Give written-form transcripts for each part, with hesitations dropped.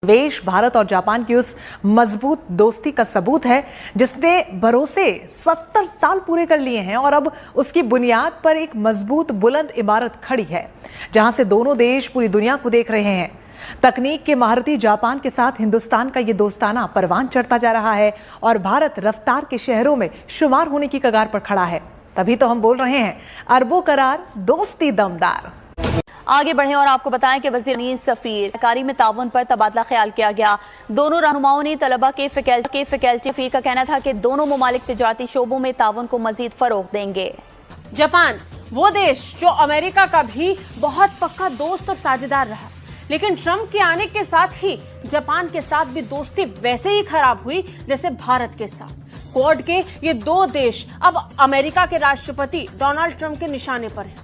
निवेश भारत और जापान की उस मजबूत दोस्ती का सबूत है जिसने भरोसे 70 साल पूरे कर लिए हैं और अब उसकी बुनियाद पर एक मजबूत बुलंद इमारत खड़ी है जहां से दोनों देश पूरी दुनिया को देख रहे हैं। तकनीक के महारथी जापान के साथ हिंदुस्तान का ये दोस्ताना परवान चढ़ता जा रहा है और भारत रफ्तार के शहरों में शुमार होने की कगार पर खड़ा है। तभी तो हम बोल रहे हैं अरबों करार दोस्ती दमदार। आगे बढ़े और आपको बताएं कि वज़ीर सफीर सरकारी में ताउन पर तबादला ख्याल किया गया। दोनों रहनुमाओं ने तलबा के फैकल्टी फी का कहना था कि दोनों ममालिक तिजारती शोबों में ताउन को मजीद फरोग देंगे। जापान वो देश जो अमेरिका का भी बहुत पक्का दोस्त और साझेदार रहा, लेकिन ट्रंप के आने के साथ ही जापान के साथ भी दोस्ती वैसे ही खराब हुई जैसे भारत के साथ। क्वाड के ये दो देश अब अमेरिका के राष्ट्रपति डोनाल्ड ट्रंप के निशाने पर हैं,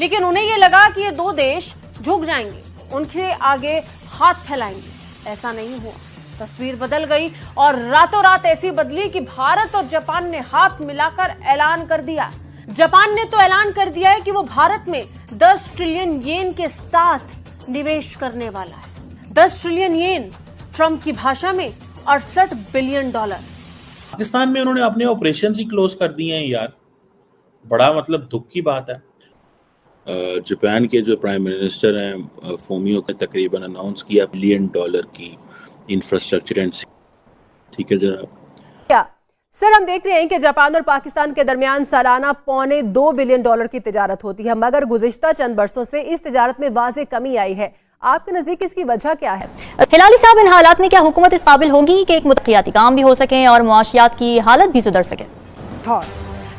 लेकिन उन्हें यह लगा कि ये दो देश झुक जाएंगे, उनके आगे हाथ फैलाएंगे। ऐसा नहीं हुआ। तस्वीर बदल गई और रातों रात ऐसी बदली कि भारत और जापान ने हाथ मिलाकर ऐलान कर दिया। जापान ने तो ऐलान कर दिया है कि वो भारत में 10 ट्रिलियन येन के साथ निवेश करने वाला है। 10 ट्रिलियन येन, ट्रंप की भाषा में 68 बिलियन डॉलर। पाकिस्तान में उन्होंने अपने ऑपरेशन ही क्लोज कर दिए हैं यार, बड़ा मतलब दुख की बात है। जापान के जो प्राइम मिनिस्टर हैं फोमियो ने तकरीबन अनाउंस किया $1 बिलियन की इंफ्रास्ट्रक्चर एंड, ठीक है जरा क्या सर, हम देख रहे हैं कि जापान और पाकिस्तान के दरमियान सालाना $2.25 बिलियन की तिजारत होती है, मगर गुज़िश्ता चंद बरसों से इस तिजारत में वाज़ेह कमी आई है। आपके नजदीक इसकी वजह क्या है? हिलाली साहब, इन हालात में क्या हुकूमत इस काबिल होगी कि एक मुतक़ियाती काम भी हो सके और मुआशियात की हालत भी सुधर सके?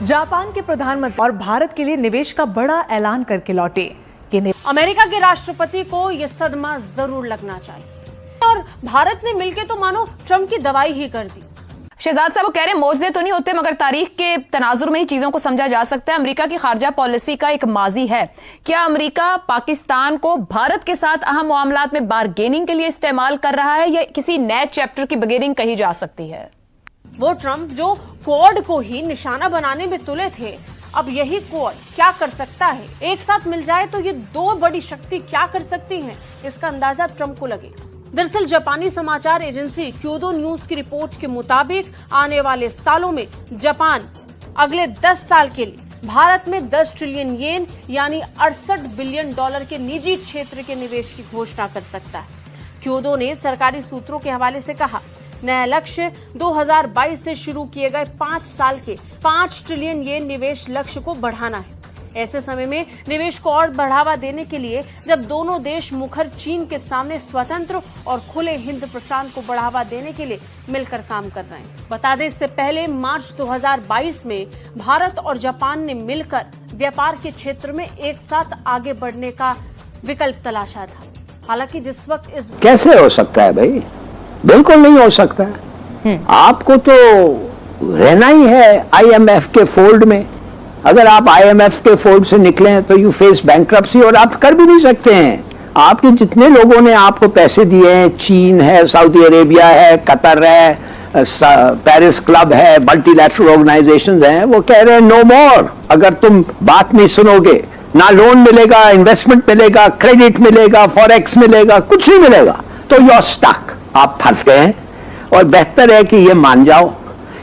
जापान के प्रधानमंत्री और भारत के लिए निवेश का बड़ा ऐलान करके लौटे कि अमेरिका के राष्ट्रपति को यह सदमा जरूर लगना चाहिए और भारत ने मिलकर तो मानो ट्रंप की दवाई ही कर दी। शहजाद साहब कह रहे हैं मौजे तो नहीं होते मगर तारीख के तनाजुर में ही चीजों को समझा जा सकता है। अमेरिका की खारजा पॉलिसी का एक माजी है। क्या अमेरिका पाकिस्तान को भारत के साथ अहम मामलात में बारगेनिंग के लिए इस्तेमाल कर रहा है या किसी नए चैप्टर की बिगिनिंग कही जा सकती है? वो ट्रंप जो क्वाड को ही निशाना बनाने में तुले थे, अब यही क्वाड क्या कर सकता है? एक साथ मिल जाए तो ये दो बड़ी शक्ति क्या कर सकती हैं, इसका अंदाजा ट्रंप को लगेगा। दरअसल जापानी समाचार एजेंसी क्योदो न्यूज की रिपोर्ट के मुताबिक आने वाले सालों में जापान अगले 10 साल के लिए भारत में 10 ट्रिलियन येन यानी $68 बिलियन के निजी क्षेत्र के निवेश की घोषणा कर सकता है। क्योदो ने सरकारी सूत्रों के हवाले से कहा, नया लक्ष्य 2022 से शुरू किए गए 5 साल के 5 ट्रिलियन येन निवेश लक्ष्य को बढ़ाना है। ऐसे समय में निवेश को और बढ़ावा देने के लिए जब दोनों देश मुखर चीन के सामने स्वतंत्र और खुले हिंद प्रशांत को बढ़ावा देने के लिए मिलकर काम कर रहे हैं। बता दें, इससे पहले मार्च 2022 में भारत और जापान ने मिलकर व्यापार के क्षेत्र में एक साथ आगे बढ़ने का विकल्प तलाशा था। हालांकि जिस वक्त इस कैसे हो सकता है भाई, बिल्कुल नहीं हो सकता है। आपको तो रहना ही है IMF के फोल्ड में। अगर आप IMF के फोल्ड से निकले तो यू फेस बैंक्रप्सी और आप कर भी नहीं सकते हैं। आपके जितने लोगों ने आपको पैसे दिए हैं, चीन है, सऊदी अरेबिया है, कतर है, पेरिस क्लब है, मल्टीलैटरल ऑर्गेनाइजेशंस हैं, वो कह रहे हैं नो मोर। अगर तुम बात नहीं सुनोगे, ना लोन मिलेगा, इन्वेस्टमेंट मिलेगा, क्रेडिट मिलेगा, फॉरेक्स मिलेगा, कुछ नहीं मिलेगा, तो यू आर स्टक, आप फंस गए हैं। और बेहतर है कि ये मान जाओ,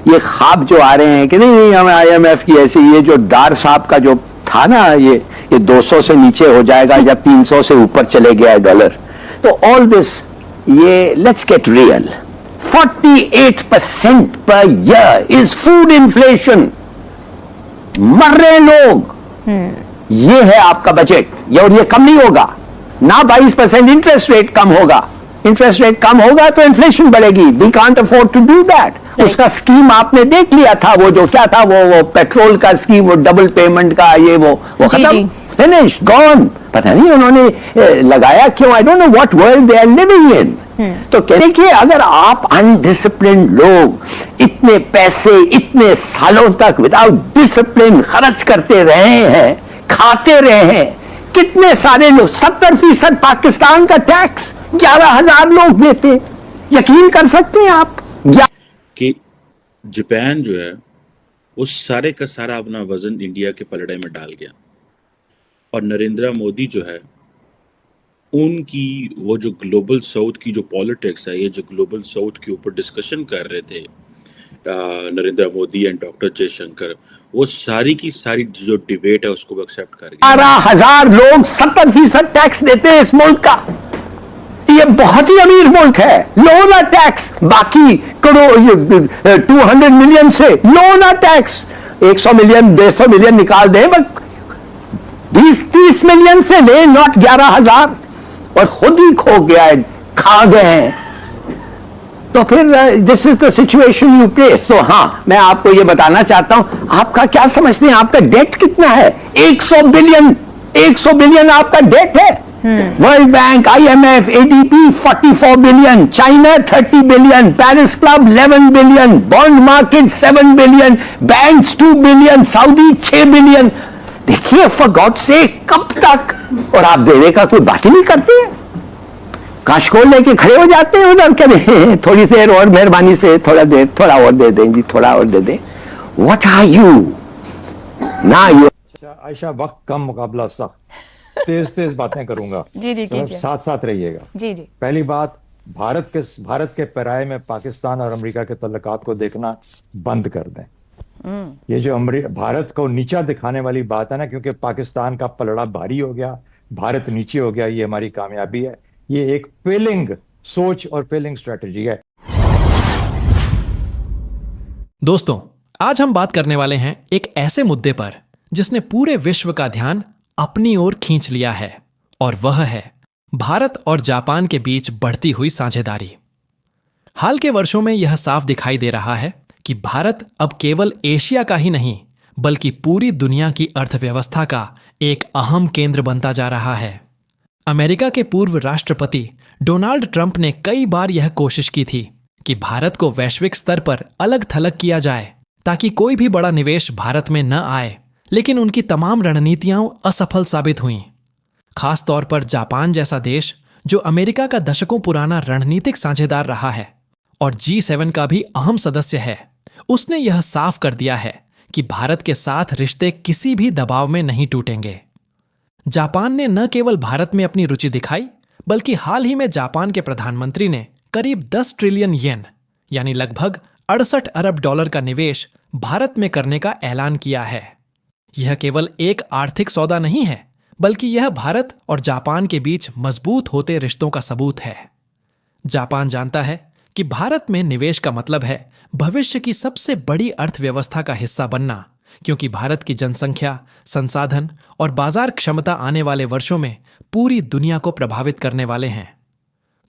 ये ख्वाब जो आ रहे हैं कि नहीं हमें IMF की ऐसी, ये जो डार साहब का जो था ना, ये 200 से नीचे हो जाएगा जब 300 से ऊपर चले गया है डॉलर, तो ऑल दिस, ये let's get real. 48% per year is food inflation, मर रहे लोग। ये है आपका बजट, ये और ये कम नहीं होगा ना। 22% इंटरेस्ट रेट कम होगा, इंटरेस्ट रेट कम होगा तो इन्फ्लेशन बढ़ेगी। We can't afford to do that. उसका स्कीम आपने देख लिया था, वो जो क्या था, वो पेट्रोल का स्कीम, वो डबल पेमेंट का, ये वो खत्म, फिनिश, गॉन। पता नहीं उन्होंने लगाया क्यों, I don't know what world they are living in. तो कहने कि अगर आप अनडिसिप्लिन लोग इतने पैसे इतने सालों तक विदाउट डिसिप्लिन खर्च करते रहे हैं, खाते रहे हैं, कितने सारे लोग, 70% पाकिस्तान का टैक्स 11,000 लोग देते, यकीन कर सकते हैं आप कि जापान जो है उस सारे का सारा अपना वजन इंडिया के पलड़े में डाल गया और नरेंद्र मोदी जो है उनकी वो जो ग्लोबल साउथ की जो पॉलिटिक्स है, ये जो ग्लोबल साउथ के ऊपर डिस्कशन कर रहे थे नरेंद्र मोदी एंड डॉक्टर जयशंकर, वो सारी की सारी जो डिबेट है उसको एक्सेप्ट कर गए। 12,000 लोग 70% टैक्स देते हैं इस मुल्क का। ये बहुत ही अमीर मुल्क है, लो ना टैक्स। बाकी करोड़ 200 मिलियन से लो ना टैक्स, 100 मिलियन 150 मिलियन निकाल दे, बस 20-30 मिलियन से ले, नॉट 11,000। और खुद ही खो गया है, खा गए हैं। तो फिर this is the situation you face. तो हाँ, मैं आपको ये बताना चाहता हूं, आपका क्या समझते हैं, आपका डेट कितना है? 100 बिलियन आपका डेट है। World bank, IMF, ADB 44 billion, China 30 billion, Paris club 11 billion, bond market 7 billion, banks 2 billion, Saudi 6 billion. देखिए, फॉर गॉड से कब तक? और आप देने का कोई बात ही नहीं करते हैं। काशकोल लेके खड़े हो जाते हैं उधर, करें थोड़ी देर और मेहरबानी से थोड़ा और दे दें जी, थोड़ा और दे दें। व्हाट आर यू ना यू? आयशा, वक्त कम, मुकाबला सख्त। तेज बातें करूंगा। जी तो साथ साथ रहिएगा। जी। पहली बात, भारत के पैराए में पाकिस्तान और अमेरिका के तल्लुकात को देखना बंद कर दें। ये जो भारत को नीचा दिखाने वाली बात है ना, क्योंकि पाकिस्तान का पलड़ा भारी हो गया, भारत नीचे हो गया, ये हमारी कामयाबी है। ये एक फेलिंग सोच और फेलिंग स्ट्रेटजी है। दोस्तों, आज हम बात करने वाले हैं एक ऐसे मुद्दे पर जिसने पूरे विश्व का ध्यान अपनी ओर खींच लिया है, और वह है भारत और जापान के बीच बढ़ती हुई साझेदारी। हाल के वर्षों में यह साफ दिखाई दे रहा है कि भारत अब केवल एशिया का ही नहीं, बल्कि पूरी दुनिया की अर्थव्यवस्था का एक अहम केंद्र बनता जा रहा है। अमेरिका के पूर्व राष्ट्रपति डोनाल्ड ट्रंप ने कई बार यह कोशिश की थी कि भारत को वैश्विक स्तर पर अलग थलग किया जाए ताकि कोई भी बड़ा निवेश भारत में न आए, लेकिन उनकी तमाम रणनीतियां असफल साबित हुईं। खास तौर पर जापान जैसा देश, जो अमेरिका का दशकों पुराना रणनीतिक साझेदार रहा है और G7 का भी अहम सदस्य है, उसने यह साफ कर दिया है कि भारत के साथ रिश्ते किसी भी दबाव में नहीं टूटेंगे। जापान ने न केवल भारत में अपनी रुचि दिखाई, बल्कि हाल ही में जापान के प्रधानमंत्री ने करीब 10 ट्रिलियन येन यानी लगभग 68 अरब डॉलर का निवेश भारत में करने का ऐलान किया है। यह केवल एक आर्थिक सौदा नहीं है, बल्कि यह भारत और जापान के बीच मजबूत होते रिश्तों का सबूत है। जापान जानता है कि भारत में निवेश का मतलब है भविष्य की सबसे बड़ी अर्थव्यवस्था का हिस्सा बनना, क्योंकि भारत की जनसंख्या, संसाधन और बाजार क्षमता आने वाले वर्षों में पूरी दुनिया को प्रभावित करने वाले हैं।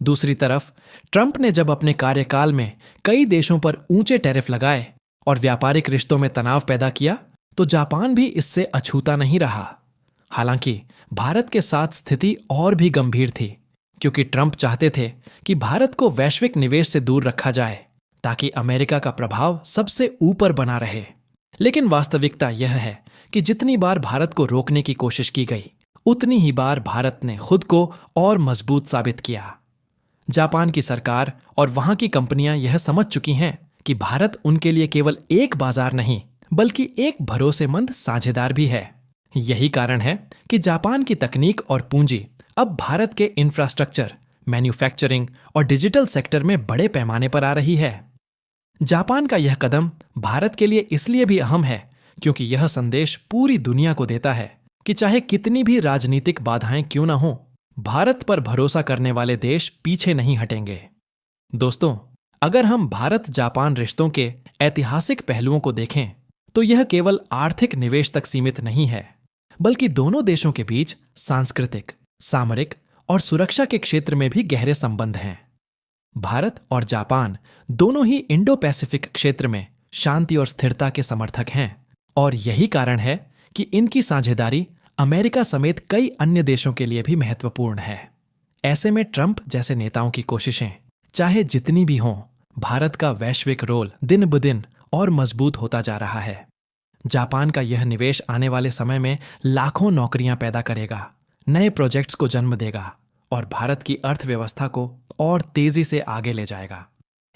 दूसरी तरफ ट्रंप ने जब अपने कार्यकाल में कई देशों पर ऊंचे टैरिफ लगाए और व्यापारिक रिश्तों में तनाव पैदा किया, तो जापान भी इससे अछूता नहीं रहा। हालांकि भारत के साथ स्थिति और भी गंभीर थी, क्योंकि ट्रंप चाहते थे कि भारत को वैश्विक निवेश से दूर रखा जाए ताकि अमेरिका का प्रभाव सबसे ऊपर बना रहे। लेकिन वास्तविकता यह है कि जितनी बार भारत को रोकने की कोशिश की गई, उतनी ही बार भारत ने खुद को और मजबूत साबित किया। जापान की सरकार और वहां की कंपनियां यह समझ चुकी हैं कि भारत उनके लिए केवल एक बाजार नहीं, बल्कि एक भरोसेमंद साझेदार भी है। यही कारण है कि जापान की तकनीक और पूंजी अब भारत के इंफ्रास्ट्रक्चर, मैन्युफैक्चरिंग और डिजिटल सेक्टर में बड़े पैमाने पर आ रही है। जापान का यह कदम भारत के लिए इसलिए भी अहम है क्योंकि यह संदेश पूरी दुनिया को देता है कि चाहे कितनी भी राजनीतिक बाधाएं क्यों न हों, भारत पर भरोसा करने वाले देश पीछे नहीं हटेंगे। दोस्तों, अगर हम भारत जापान रिश्तों के ऐतिहासिक पहलुओं को देखें तो यह केवल आर्थिक निवेश तक सीमित नहीं है, बल्कि दोनों देशों के बीच सांस्कृतिक, सामरिक और सुरक्षा के क्षेत्र में भी गहरे संबंध हैं। भारत और जापान दोनों ही इंडो पैसिफिक क्षेत्र में शांति और स्थिरता के समर्थक हैं, और यही कारण है कि इनकी साझेदारी अमेरिका समेत कई अन्य देशों के लिए भी महत्वपूर्ण है। ऐसे में ट्रंप जैसे नेताओं की कोशिशें चाहे जितनी भी हों, भारत का वैश्विक रोल दिन ब दिन और मजबूत होता जा रहा है। जापान का यह निवेश आने वाले समय में लाखों नौकरियां पैदा करेगा, नए प्रोजेक्ट्स को जन्म देगा और भारत की अर्थव्यवस्था को और तेजी से आगे ले जाएगा।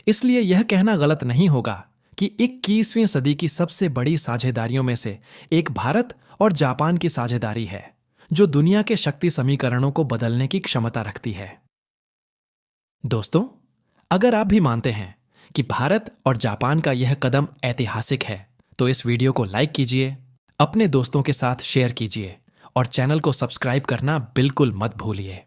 इसलिए यह कहना गलत नहीं होगा कि 21वीं सदी की सबसे बड़ी साझेदारियों में से एक भारत और जापान की साझेदारी है, जो दुनिया के शक्ति समीकरणों को बदलने की क्षमता रखती है। दोस्तों, अगर आप भी मानते हैं कि भारत और जापान का यह कदम ऐतिहासिक है, तो इस वीडियो को लाइक कीजिए, अपने दोस्तों के साथ शेयर कीजिए और चैनल को सब्सक्राइब करना बिल्कुल मत भूलिए।